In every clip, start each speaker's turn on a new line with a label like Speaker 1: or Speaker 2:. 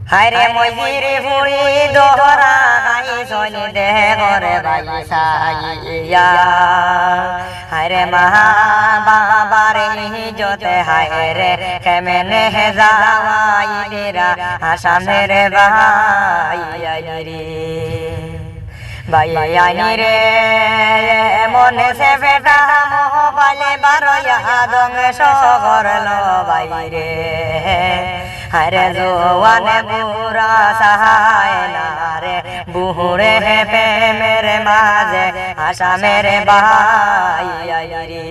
Speaker 1: হায়রে মজিরে ফুড়ি দোহরা গাই চলি দে করে বাই সাইয়া হায়রে মহা বাবারে ইজ্জতে হায়রে কেমনে যাওয়াই দিরা আসামের ভাই রে ভাই রে মনে সে বেটা মোবাইলে বারোয়া দংশ করলো ভাই রে হায়রে জোয়ানে বুড়া সাহায় না রে বুড়ে প্রেমের মাঝে আসামের ভাই রে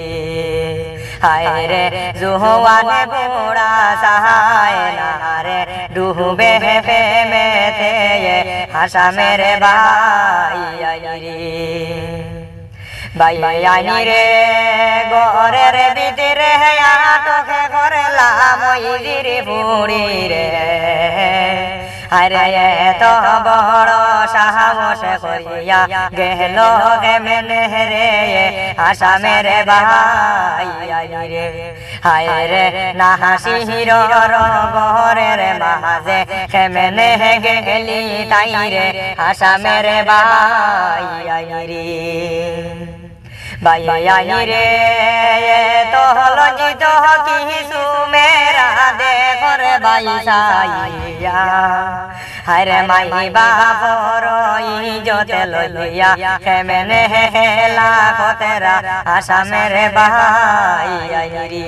Speaker 1: হায়রে জোয়ানে বুড়া সাহায় না রে ডুবে প্রেমেতে আসামের ভাই রে ভাই রে ঘরের ভিতরে আটকে করলাম মজির ফুড়ি রে আরে এত বড় সাহস করিয়া গেল কেমনে রে আসামের ভাই রে হায়রে না হাসির ঘরের মাঝে কেমনে গেলি তাই রে আসামের ভাই রে ভাই রে তো লজ্জিত কিছু মেরা দেখর ভাই সাইয়া হায়রে মাই বাপর ইজ্জতে লইয়া কেমনে হেলা কতেরা আসামের ভাই রে